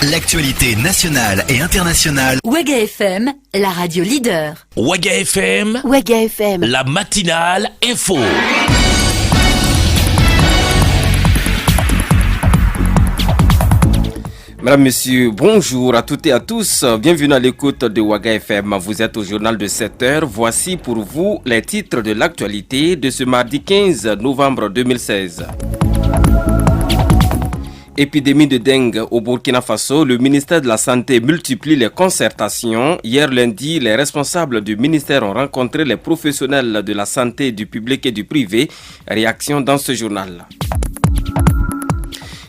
L'actualité nationale et internationale. Ouaga FM, la radio leader. Ouaga FM, la matinale info. Mesdames, Messieurs, bonjour à toutes et à tous. Bienvenue à l'écoute de Ouaga FM. Vous êtes au journal de 7h. Voici pour vous les titres de l'actualité de ce mardi 15 novembre 2016. Épidémie de dengue au Burkina Faso, le ministère de la Santé multiplie les concertations. Hier lundi, les responsables du ministère ont rencontré les professionnels de la santé du public et du privé. Réaction dans ce journal.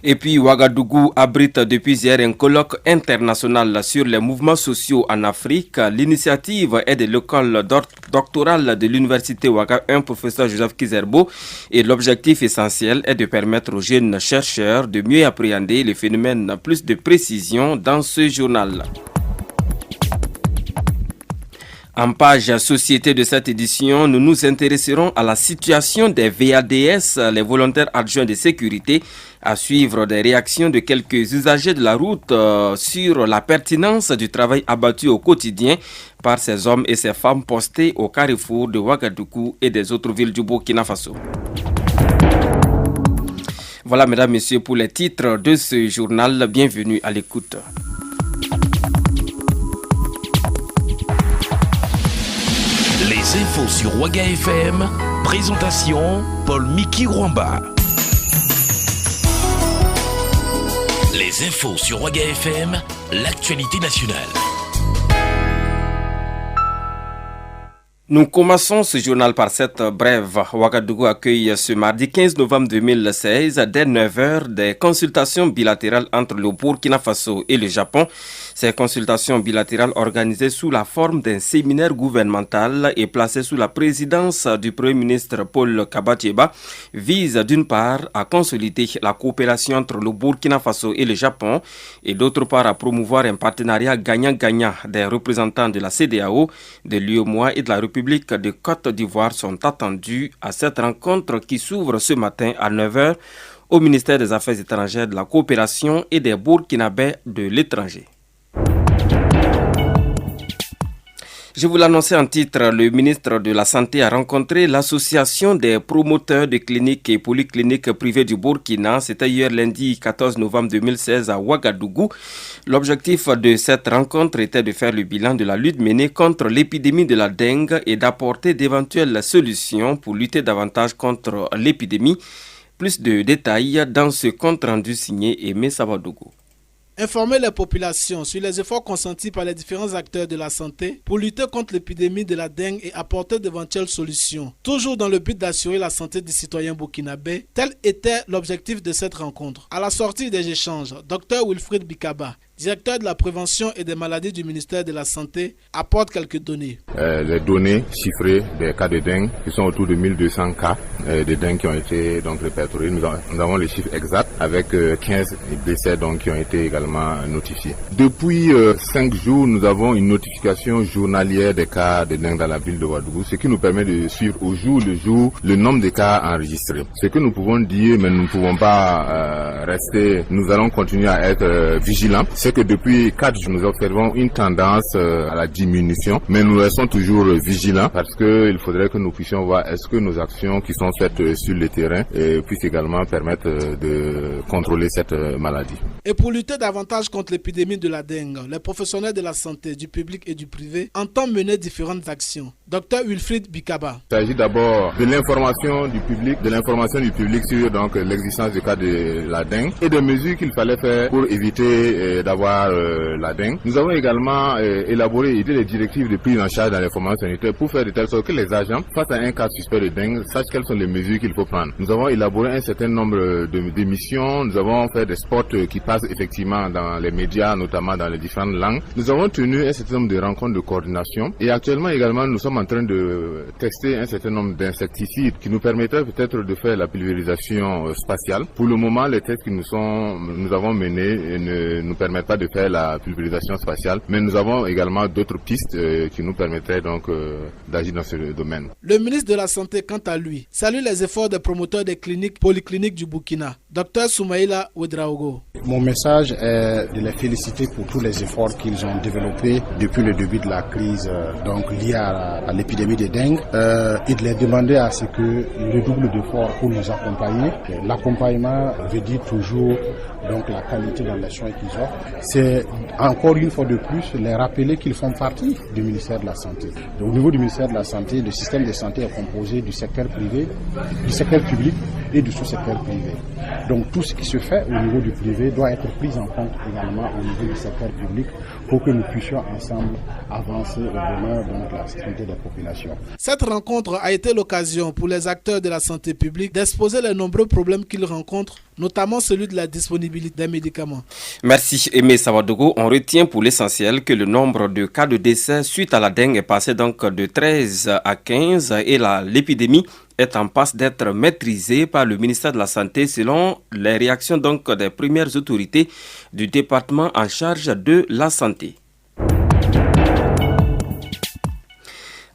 Et puis Ouagadougou abrite depuis hier un colloque international sur les mouvements sociaux en Afrique. L'initiative est de l'école doctorale de l'université Ouaga 1, professeur Joseph Kizerbo, et l'objectif essentiel est de permettre aux jeunes chercheurs de mieux appréhender les phénomènes plus de précision dans ce journal. En page société de cette édition, nous nous intéresserons à la situation des VADS, les volontaires adjoints de sécurité, à suivre des réactions de quelques usagers de la route sur la pertinence du travail abattu au quotidien par ces hommes et ces femmes postés au carrefour de Ouagadougou et des autres villes du Burkina Faso. Voilà, mesdames, messieurs, pour les titres de ce journal. Bienvenue à l'écoute. Les infos sur Ouaga FM, présentation Paul-Miki Rwamba. Les infos sur Ouaga FM, l'actualité nationale. Nous commençons ce journal par cette brève. Ouagadougou accueille ce mardi 15 novembre 2016, dès 9h, des consultations bilatérales entre le Burkina Faso et le Japon. Ces consultations bilatérales organisées sous la forme d'un séminaire gouvernemental et placées sous la présidence du Premier ministre Paul Kabatieba visent d'une part à consolider la coopération entre le Burkina Faso et le Japon et d'autre part à promouvoir un partenariat gagnant-gagnant. Des représentants de la CEDEAO, de l'UEMOA et de la République de Côte d'Ivoire sont attendus à cette rencontre qui s'ouvre ce matin à 9h au ministère des Affaires étrangères, de la coopération et des Burkinabés de l'étranger. Je vous l'annonçais en titre, le ministre de la Santé a rencontré l'association des promoteurs de cliniques et polycliniques privées du Burkina. C'était hier lundi 14 novembre 2016 à Ouagadougou. L'objectif de cette rencontre était de faire le bilan de la lutte menée contre l'épidémie de la dengue et d'apporter d'éventuelles solutions pour lutter davantage contre l'épidémie. Plus de détails dans ce compte rendu signé Aimé Savadougou. Informer les populations sur les efforts consentis par les différents acteurs de la santé pour lutter contre l'épidémie de la dengue et apporter d'éventuelles solutions, toujours dans le but d'assurer la santé des citoyens burkinabés, tel était l'objectif de cette rencontre. À la sortie des échanges, Dr Wilfried Bikaba, directeur de la prévention et des maladies du ministère de la Santé, apporte quelques données. Les données chiffrées des cas de dengue, qui sont autour de 1200 cas de dengue qui ont été donc répertoriés. Nous avons les chiffres exacts avec 15 décès donc, qui ont été également notifiés. Depuis 5 jours, nous avons une notification journalière des cas de dengue dans la ville de Ouagadougou, ce qui nous permet de suivre au jour le jour le nombre de cas enregistrés. Ce que nous pouvons dire, mais nous ne pouvons pas rester, nous allons continuer à être vigilants. C'est que depuis 4 jours, nous observons une tendance à la diminution, mais nous restons toujours vigilants parce qu'il faudrait que nous puissions voir est-ce que nos actions qui sont faites sur le terrain puissent également permettre de contrôler cette maladie. Et pour lutter davantage contre l'épidémie de la dengue, les professionnels de la santé, du public et du privé entendent mener différentes actions. Dr Wilfried Bikaba. Il s'agit d'abord de l'information du public, sur donc l'existence du cas de la dengue et des mesures qu'il fallait faire pour éviter d'avoir la dengue. Nous avons également élaboré les directives de prise en charge dans les formations sanitaires pour faire de telle sorte que les agents, face à un cas suspect de dengue, sachent quelles sont les mesures qu'il faut prendre. Nous avons élaboré un certain nombre d'émissions, nous avons fait des spots qui passent effectivement dans les médias, notamment dans les différentes langues. Nous avons tenu un certain nombre de rencontres de coordination et actuellement également nous sommes en train de tester un certain nombre d'insecticides qui nous permettraient peut-être de faire la pulvérisation spatiale. Pour le moment, les tests que nous avons menés ne nous permettent pas de faire la pulvérisation spatiale, mais nous avons également d'autres pistes qui nous permettraient donc d'agir dans ce domaine. Le ministre de la Santé, quant à lui, salue les efforts des promoteurs des cliniques polycliniques du Burkina. Dr Soumaïla Ouedraogo. Mon message est de les féliciter pour tous les efforts qu'ils ont développés depuis le début de la crise liée à l'épidémie de dengue et de les demander à ce que le double d'efforts pour nous accompagner. L'accompagnement veut dire toujours la qualité dans les soins qu'ils offrent. C'est encore une fois de plus les rappeler qu'ils font partie du ministère de la Santé. Au niveau du ministère de la Santé, le système de santé est composé du secteur privé, du secteur public et du sous-secteur privé. Donc tout ce qui se fait au niveau du privé doit être pris en compte également au niveau du secteur public pour que nous puissions ensemble avancer au bonheur de la santé des populations. Cette rencontre a été l'occasion pour les acteurs de la santé publique d'exposer les nombreux problèmes qu'ils rencontrent, notamment celui de la disponibilité des médicaments. Merci Aimé Savadogo. On retient pour l'essentiel que le nombre de cas de décès suite à la dengue est passé donc de 13 à 15 et l'épidémie est en passe d'être maîtrisée par le ministère de la Santé selon les réactions donc des premières autorités du département en charge de la santé.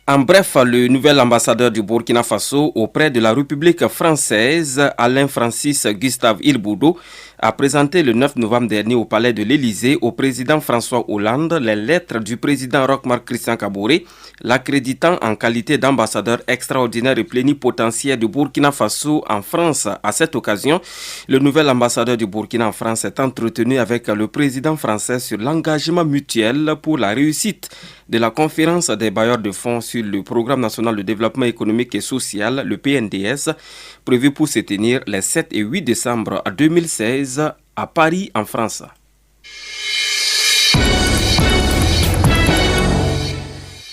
En bref, le nouvel ambassadeur du Burkina Faso auprès de la République française, Alain Francis Gustave Ilboudo, a présenté le 9 novembre dernier au palais de l'Élysée au président François Hollande les lettres du président Roch-Marc Christian Kaboré, l'accréditant en qualité d'ambassadeur extraordinaire et plénipotentiaire du Burkina Faso en France. À cette occasion, le nouvel ambassadeur du Burkina en France est entretenu avec le président français sur l'engagement mutuel pour la réussite de la conférence des bailleurs de fonds sur le Programme national de développement économique et social, le PNDS, prévu pour se tenir les 7 et 8 décembre 2016 à Paris, en France.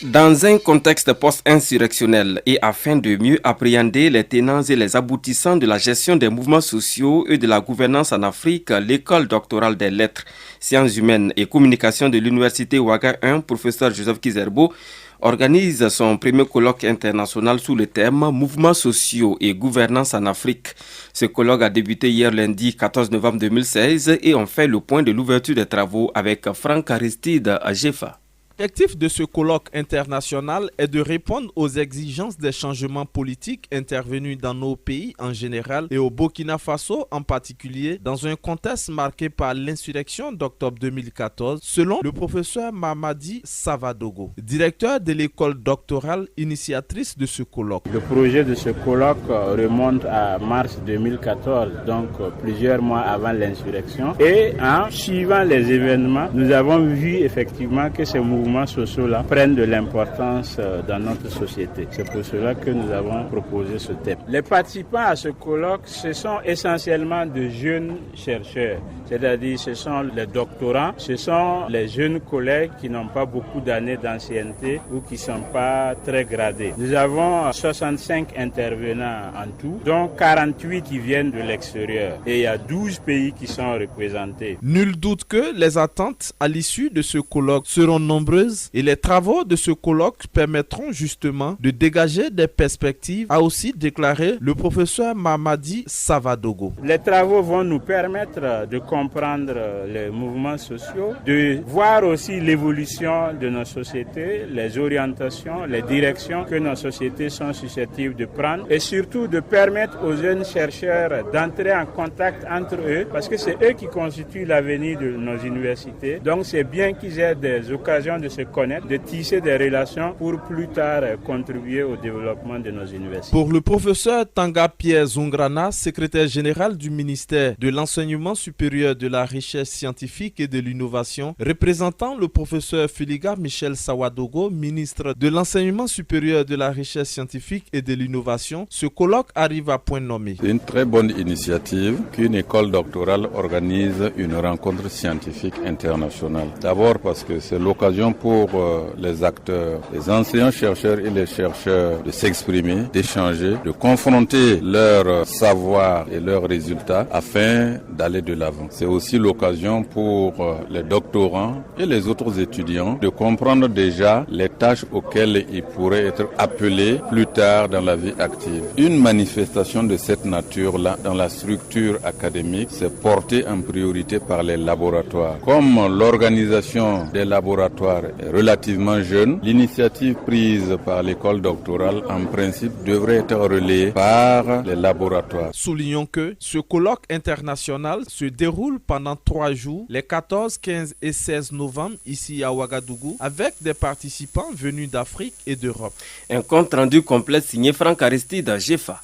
Dans un contexte post-insurrectionnel et afin de mieux appréhender les tenants et les aboutissants de la gestion des mouvements sociaux et de la gouvernance en Afrique, l'école doctorale des lettres, sciences humaines et communication de l'université Ouaga 1, professeur Joseph Kizerbo, organise son premier colloque international sous le thème « Mouvements sociaux et gouvernance en Afrique ». Ce colloque a débuté hier lundi 14 novembre 2016 et on fait le point de l'ouverture des travaux avec Franck Aristide Jefa. L'objectif de ce colloque international est de répondre aux exigences des changements politiques intervenus dans nos pays en général et au Burkina Faso en particulier dans un contexte marqué par l'insurrection d'octobre 2014 selon le professeur Mamadi Savadogo, directeur de l'école doctorale initiatrice de ce colloque. Le projet de ce colloque remonte à mars 2014, donc plusieurs mois avant l'insurrection, et en suivant les événements, nous avons vu effectivement que ces mouvements sociaux-là prennent de l'importance dans notre société. C'est pour cela que nous avons proposé ce thème. Les participants à ce colloque, ce sont essentiellement de jeunes chercheurs, c'est-à-dire ce sont les doctorants, ce sont les jeunes collègues qui n'ont pas beaucoup d'années d'ancienneté ou qui ne sont pas très gradés. Nous avons 65 intervenants en tout, dont 48 qui viennent de l'extérieur et il y a 12 pays qui sont représentés. Nul doute que les attentes à l'issue de ce colloque seront nombreuses et les travaux de ce colloque permettront justement de dégager des perspectives, a aussi déclaré le professeur Mamadi Savadogo. Les travaux vont nous permettre de comprendre les mouvements sociaux, de voir aussi l'évolution de nos sociétés, les orientations, les directions que nos sociétés sont susceptibles de prendre et surtout de permettre aux jeunes chercheurs d'entrer en contact entre eux parce que c'est eux qui constituent l'avenir de nos universités. Donc c'est bien qu'ils aient des occasions de se connaître, de tisser des relations pour plus tard contribuer au développement de nos universités. Pour le professeur Tanga Pierre Zungrana, secrétaire général du ministère de l'Enseignement supérieur, de la Recherche scientifique et de l'Innovation, représentant le professeur Filiga Michel Sawadogo, ministre de l'Enseignement supérieur, de la Recherche scientifique et de l'Innovation, ce colloque arrive à point nommé. C'est une très bonne initiative qu'une école doctorale organise une rencontre scientifique internationale. D'abord parce que c'est l'occasion pour les acteurs, les enseignants-chercheurs et les chercheurs de s'exprimer, d'échanger, de confronter leurs savoirs et leurs résultats afin d'aller de l'avant. C'est aussi l'occasion pour les doctorants et les autres étudiants de comprendre déjà les tâches auxquelles ils pourraient être appelés plus tard dans la vie active. Une manifestation de cette nature-là dans la structure académique, c'est portée en priorité par les laboratoires. Comme l'organisation des laboratoires est relativement jeune, l'initiative prise par l'école doctorale en principe devrait être relayée par les laboratoires. Soulignons que ce colloque international se déroule pendant 3 jours, les 14, 15 et 16 novembre ici à Ouagadougou, avec des participants venus d'Afrique et d'Europe. Un compte rendu complet signé Franck Aristide Jefa.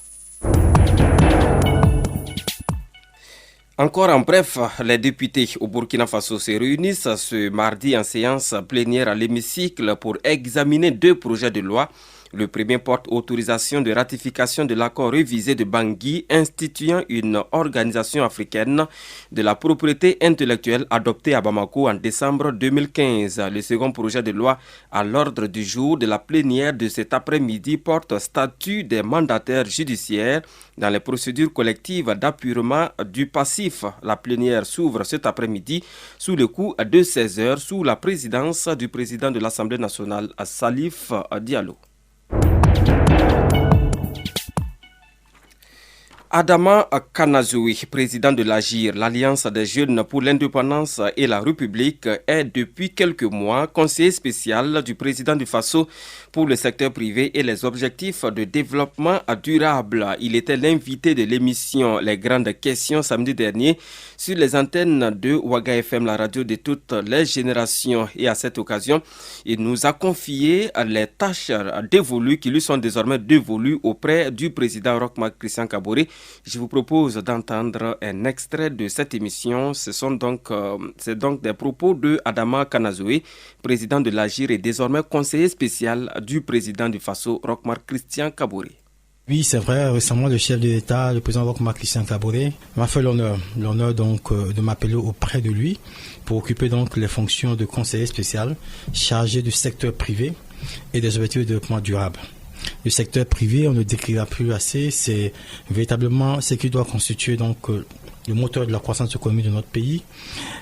Encore en bref, les députés au Burkina Faso se réunissent ce mardi en séance plénière à l'hémicycle pour examiner 2 projets de loi. Le premier porte autorisation de ratification de l'accord révisé de Bangui instituant une organisation africaine de la propriété intellectuelle adopté à Bamako en décembre 2015. Le second projet de loi à l'ordre du jour de la plénière de cet après-midi porte statut des mandataires judiciaires dans les procédures collectives d'appurement du passif. La plénière s'ouvre cet après-midi sous le coup de 16 heures sous la présidence du président de l'Assemblée nationale, Salif Diallo. Adama Kanazoui, président de l'AGIR, l'Alliance des jeunes pour l'indépendance et la République, est depuis quelques mois conseiller spécial du président du Faso pour le secteur privé et les objectifs de développement durable. Il était l'invité de l'émission Les Grandes Questions samedi dernier sur les antennes de Ouaga FM, la radio de toutes les générations. Et à cette occasion, il nous a confié les tâches dévolues qui lui sont désormais dévolues auprès du président Roch-Marc Christian Kaboré. Je vous propose d'entendre un extrait de cette émission. C'est donc des propos de Adama Kanazoui, président de l'AGIR et désormais conseiller spécial du président du Faso, Roch-Marc Christian Kaboré. Oui, c'est vrai. Récemment, le chef de l'État, le président Roch-Marc Christian Kaboré, m'a fait l'honneur donc de m'appeler auprès de lui pour occuper donc les fonctions de conseiller spécial chargé du secteur privé et des objectifs de développement durable. Le secteur privé, on ne décrira plus assez, c'est véritablement ce qui doit constituer donc le moteur de la croissance économique de notre pays.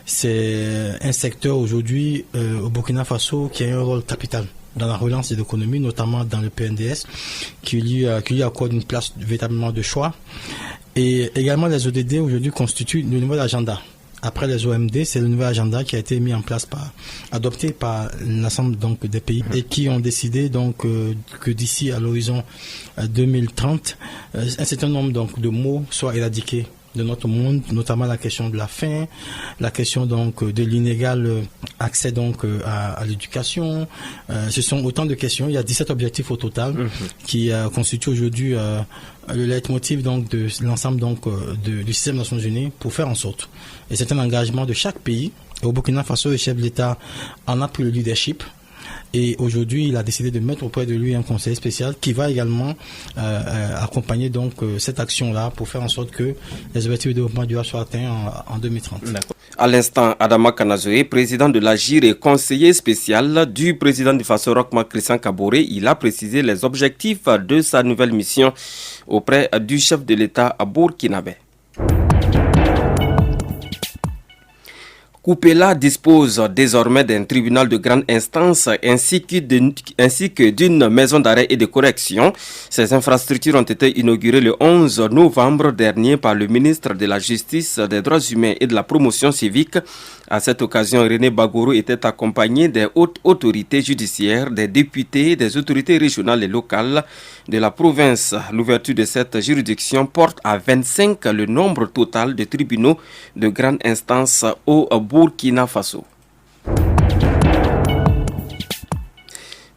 C'est un secteur aujourd'hui au Burkina Faso qui a un rôle capital dans la relance de l'économie, notamment dans le PNDS, qui lui accorde une place véritablement de choix. Et également les ODD aujourd'hui constituent le nouvel agenda. Après les OMD, c'est le nouvel agenda qui a été mis en place adopté par l'ensemble donc des pays et qui ont décidé donc que d'ici à l'horizon 2030, un certain nombre donc de maux soient éradiqués de notre monde, notamment la question de la faim, la question donc de l'inégal accès donc à l'éducation. Ce sont autant de questions. Il y a 17 objectifs au total qui constituent aujourd'hui le leitmotiv donc de l'ensemble donc du système des Nations Unies pour faire en sorte. Et c'est un engagement de chaque pays. Et au Burkina Faso, le chef de l'État en a pris le leadership. Et aujourd'hui, il a décidé de mettre auprès de lui un conseiller spécial qui va également accompagner donc cette action-là pour faire en sorte que les objectifs de développement durable soient atteints en 2030. D'accord. À l'instant, Adama Kanazoui, président de l'AGIR et conseiller spécial du président du Faso Roch-Marc Christian Kaboré, il a précisé les objectifs de sa nouvelle mission auprès du chef de l'État à burkinabé. Koupéla dispose désormais d'un tribunal de grande instance ainsi que d'une maison d'arrêt et de correction. Ces infrastructures ont été inaugurées le 11 novembre dernier par le ministre de la Justice, des Droits humains et de la Promotion civique. À cette occasion, René Bagoro était accompagné des hautes autorités judiciaires, des députés, des autorités régionales et locales de la province. L'ouverture de cette juridiction porte à 25 le nombre total de tribunaux de grande instance au Burkina Faso.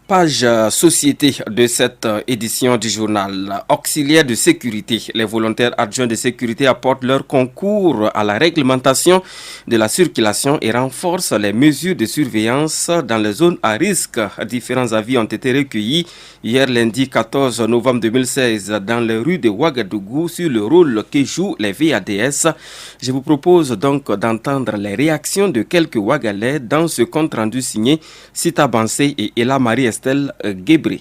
Page société de cette édition du journal. Auxiliaires de sécurité. Les volontaires adjoints de sécurité apportent leur concours à la réglementation de la circulation et renforcent les mesures de surveillance dans les zones à risque. Différents avis ont été recueillis hier lundi 14 novembre 2016 dans les rues de Ouagadougou sur le rôle que jouent les VADS. Je vous propose donc d'entendre les réactions de quelques Ouagalais dans ce compte rendu signé Sita Bansé et Ella Marie Estelle Guébré.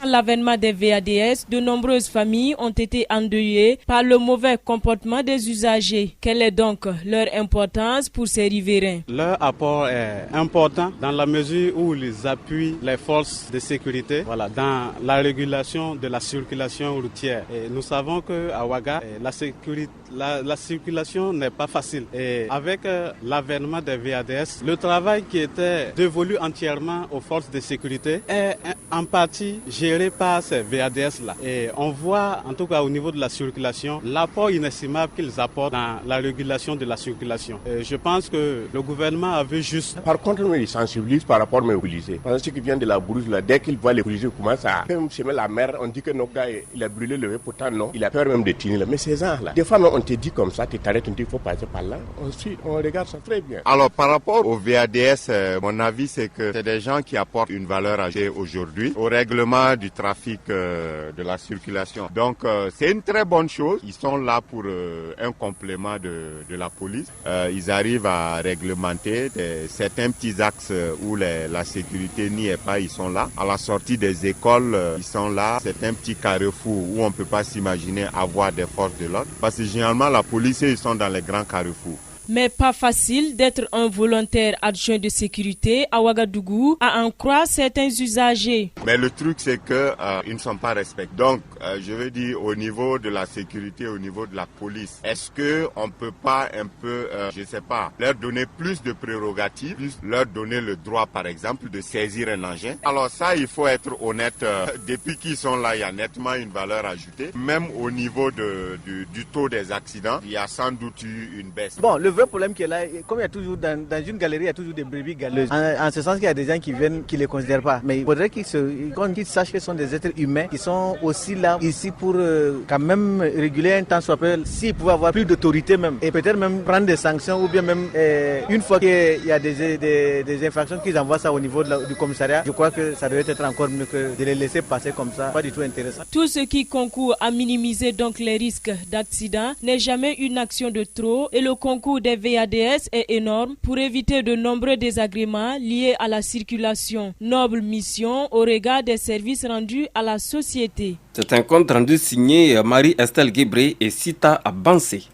À l'avènement des VADS, de nombreuses familles ont été endeuillées par le mauvais comportement des usagers. Quelle est donc leur importance pour ces riverains? Leur apport est important dans la mesure où ils appuient les forces de sécurité dans la régulation de la circulation routière. Et nous savons qu'à Ouaga, la circulation n'est pas facile. Et avec l'avènement des VADS, le travail qui était dévolu entièrement aux forces de sécurité est en partie géré par ces VADS-là. Et on voit, en tout cas au niveau de la circulation, l'apport inestimable qu'ils apportent dans la régulation de la circulation. Et je pense que le gouvernement a vu juste. Par contre, ils sensibilisent par rapport aux policiers. Parce que ceux qui viennent de la brousse, là, dès qu'ils voient les policiers commencent à semer la mer, on dit que notre gars, il a brûlé le pourtant non, il a peur même de tenir. Mais ces gens-là, des fois, on te dit comme ça, tu t'arrêtes, on te dit qu'il faut passer par là. On regarde ça très bien. Alors, par rapport aux VADS, mon avis, c'est que c'est des gens qui apportent une valeur ajoutée aujourd'hui au règlement du trafic de la circulation. Donc c'est une très bonne chose. Ils sont là pour un complément de la police. Ils arrivent à réglementer certains petits axes où la sécurité n'y est pas. Ils sont là. À la sortie des écoles, ils sont là. C'est un petit carrefour où on ne peut pas s'imaginer avoir des forces de l'ordre. Parce que généralement la police, ils sont dans les grands carrefours. Mais pas facile d'être un volontaire adjoint de sécurité à Ouagadougou, à en croire certains usagers. Mais le truc, c'est qu'ils ne sont pas respectés. Donc, je veux dire, au niveau de la sécurité, au niveau de la police, est-ce qu'on ne peut pas un peu, je sais pas, leur donner plus de prérogatives, plus leur donner le droit, par exemple, de saisir un engin? Alors ça, il faut être honnête. Depuis qu'ils sont là, il y a nettement une valeur ajoutée. Même au niveau du taux des accidents, il y a sans doute eu une baisse. Bon, le vrai problème qui est là, comme il y a toujours dans une galerie, il y a toujours des brebis galeuses. En ce sens qu'il y a des gens qui viennent, qui ne les considèrent pas. Mais il faudrait qu'ils sachent qu'ils sont des êtres humains, qui sont aussi là, ici pour quand même réguler un temps soit peu, s'ils pouvaient avoir plus d'autorité même, et peut-être même prendre des sanctions, ou bien même une fois qu'il y a des infractions, qu'ils envoient ça au niveau du commissariat. Je crois que ça devrait être encore mieux que de les laisser passer comme ça. Pas du tout intéressant. Tout ce qui concourt à minimiser donc les risques d'accident n'est jamais une action de trop, et le concours des VADS est énorme pour éviter de nombreux désagréments liés à la circulation. Noble mission au regard des services rendus à la société. C'est un compte rendu signé Marie-Estelle Guébré et Sita Bansé.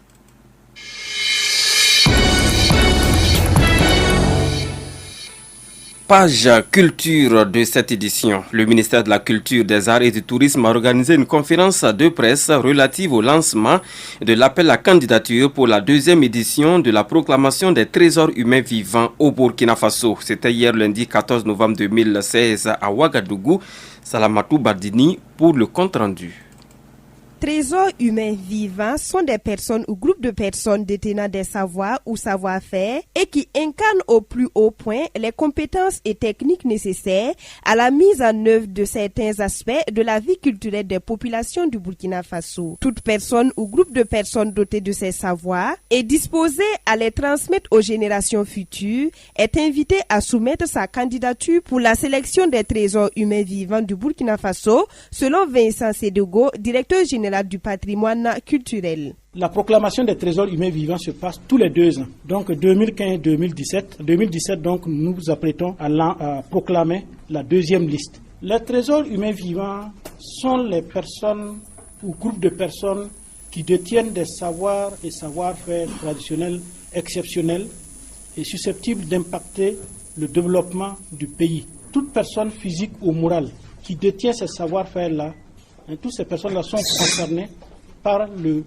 Page culture de cette édition. Le ministère de la Culture, des Arts et du Tourisme a organisé une conférence de presse relative au lancement de l'appel à candidature pour la deuxième édition de la proclamation des trésors humains vivants au Burkina Faso. C'était hier lundi 14 novembre 2016 à Ouagadougou. Salamatou Bardini pour le compte rendu. Trésors humains vivants sont des personnes ou groupes de personnes détenant des savoirs ou savoir-faire et qui incarnent au plus haut point les compétences et techniques nécessaires à la mise en œuvre de certains aspects de la vie culturelle des populations du Burkina Faso. Toute personne ou groupe de personnes dotées de ces savoirs et disposée à les transmettre aux générations futures est invitée à soumettre sa candidature pour la sélection des trésors humains vivants du Burkina Faso, selon Vincent Sédogo, directeur général du patrimoine culturel. La proclamation des trésors humains vivants se passe tous les 2 ans. Donc 2015-2017. 2017, donc, nous nous apprêtons à proclamer la deuxième liste. Les trésors humains vivants sont les personnes ou groupes de personnes qui détiennent des savoirs et savoir-faire traditionnels exceptionnels et susceptibles d'impacter le développement du pays. Toute personne physique ou morale qui détient ces savoir-faire-là, toutes ces personnes-là sont concernées par le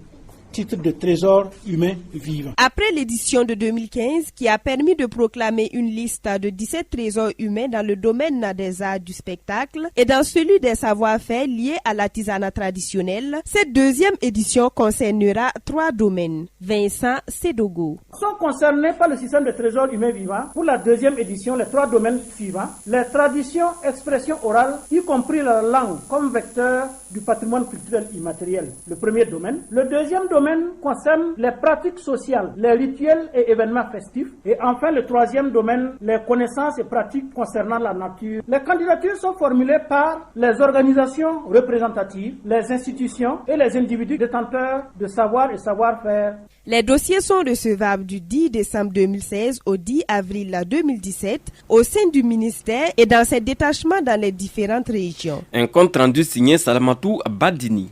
titre de trésor humain vivant. Après l'édition de 2015 qui a permis de proclamer une liste de 17 trésors humains dans le domaine des arts du spectacle et dans celui des savoir-faire liés à l'artisanat traditionnel, cette deuxième édition concernera 3 domaines. Vincent Sédogo. Sont concernés par le système de trésor humain vivant pour la deuxième édition les 3 domaines suivants: les traditions, expressions orales, y compris la langue comme vecteur du patrimoine culturel immatériel, le premier domaine. Le deuxième domaine concerne les pratiques sociales, les rituels et événements festifs. Et enfin, le troisième domaine, les connaissances et pratiques concernant la nature. Les candidatures sont formulées par les organisations représentatives, les institutions et les individus détenteurs de savoir et savoir-faire. Les dossiers sont recevables du 10 décembre 2016 au 10 avril 2017 au sein du ministère et dans ses détachements dans les différentes régions. Un compte rendu signé Salamatou Badini.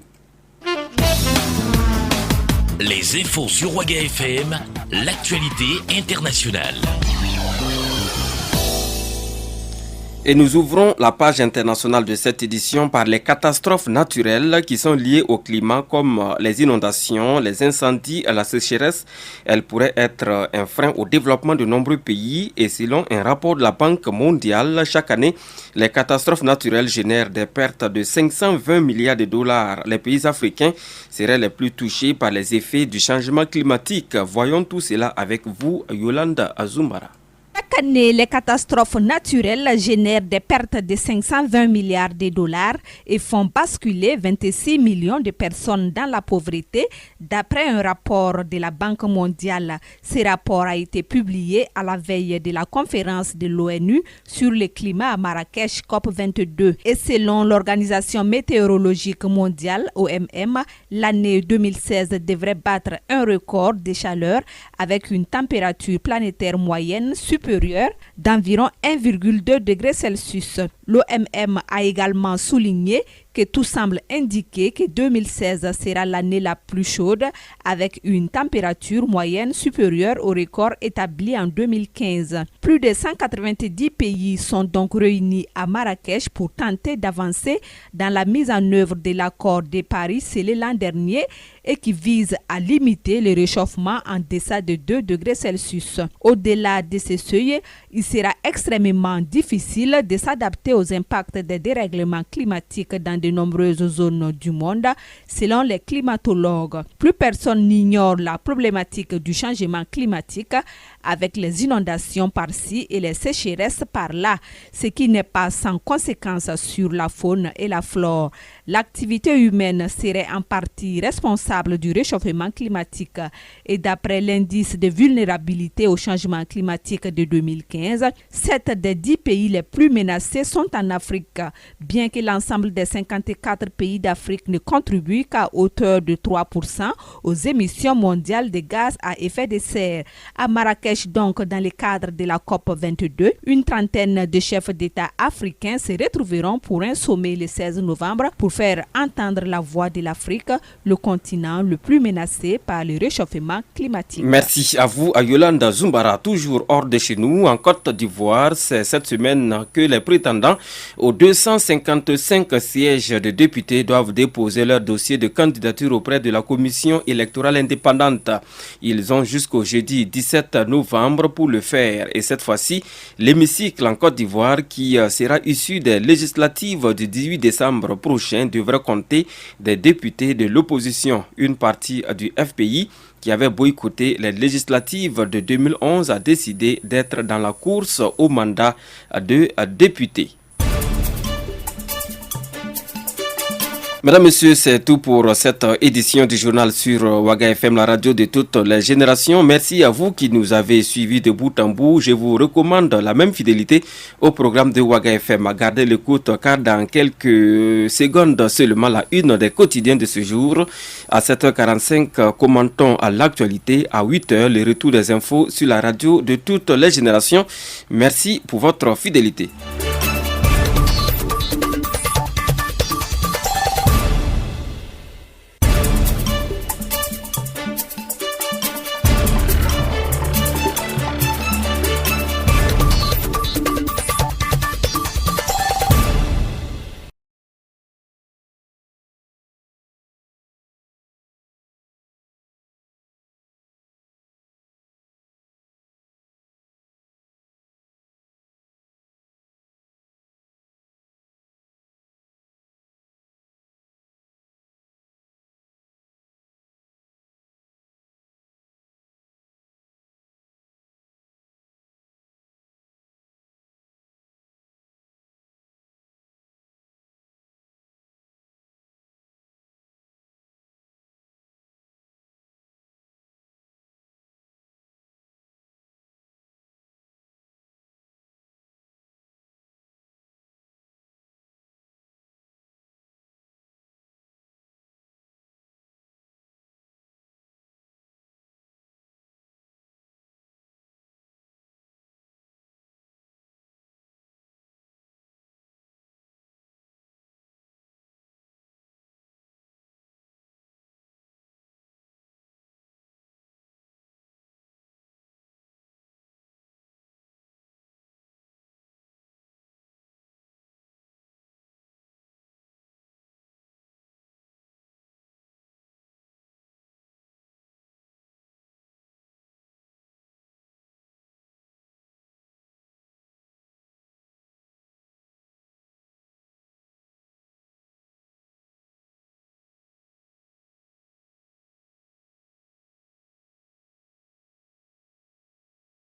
Les infos sur Waga FM, l'actualité internationale. Et nous ouvrons la page internationale de cette édition par les catastrophes naturelles qui sont liées au climat comme les inondations, les incendies et la sécheresse. Elles pourraient être un frein au développement de nombreux pays et selon un rapport de la Banque mondiale, chaque année, les catastrophes naturelles génèrent des pertes de 520 milliards de dollars. Les pays africains seraient les plus touchés par les effets du changement climatique. Voyons tout cela avec vous, Yolanda Azumbara. Chaque année, les catastrophes naturelles génèrent des pertes de 520 milliards de dollars et font basculer 26 millions de personnes dans la pauvreté, d'après un rapport de la Banque mondiale. Ce rapport a été publié à la veille de la conférence de l'ONU sur le climat à Marrakech COP22. Et selon l'Organisation météorologique mondiale, OMM, l'année 2016 devrait battre un record de chaleur avec une température planétaire moyenne supérieure d'environ 1,2 degrés Celsius. L'OMM a également souligné que tout semble indiquer que 2016 sera l'année la plus chaude avec une température moyenne supérieure au record établi en 2015. Plus de 190 pays sont donc réunis à Marrakech pour tenter d'avancer dans la mise en œuvre de l'accord de Paris scellé l'an dernier et qui vise à limiter le réchauffement en deçà de 2 degrés Celsius. Au-delà de ce seuil, il sera extrêmement difficile de s'adapter aux impacts des dérèglements climatiques dans de nombreuses zones du monde, selon les climatologues. Plus personne n'ignore la problématique du changement climatique avec les inondations par-ci et les sécheresses par-là, ce qui n'est pas sans conséquence sur la faune et la flore. L'activité humaine serait en partie responsable du réchauffement climatique et d'après l'indice de vulnérabilité au changement climatique de 2015, 7 des 10 pays les plus menacés sont en Afrique, bien que l'ensemble des 54 pays d'Afrique ne contribuent qu'à hauteur de 3% aux émissions mondiales de gaz à effet de serre. À Marrakech, donc, dans le cadre de la COP22, une trentaine de chefs d'État africains se retrouveront pour un sommet le 16 novembre pour faire entendre la voix de l'Afrique, le continent le plus menacé par le réchauffement climatique. Merci à vous, à Yolanda Zumbara. Toujours hors de chez nous, en Côte d'Ivoire, c'est cette semaine que les prétendants aux 255 sièges de députés doivent déposer leur dossier de candidature auprès de la commission électorale indépendante. Ils ont jusqu'au jeudi 17 novembre pour le faire. Et cette fois-ci, l'hémicycle en Côte d'Ivoire, qui sera issu des législatives du 18 décembre prochain, devrait compter des députés de l'opposition. Une partie du FPI qui avait boycotté les législatives de 2011 a décidé d'être dans la course au mandat de député. Mesdames, Messieurs, c'est tout pour cette édition du journal sur Waga FM, la radio de toutes les générations. Merci à vous qui nous avez suivis de bout en bout. Je vous recommande la même fidélité au programme de Waga FM. Gardez l'écoute car dans quelques secondes seulement, la une des quotidiens de ce jour. À 7h45, commentons à l'actualité. À 8h, le retour des infos sur la radio de toutes les générations. Merci pour votre fidélité.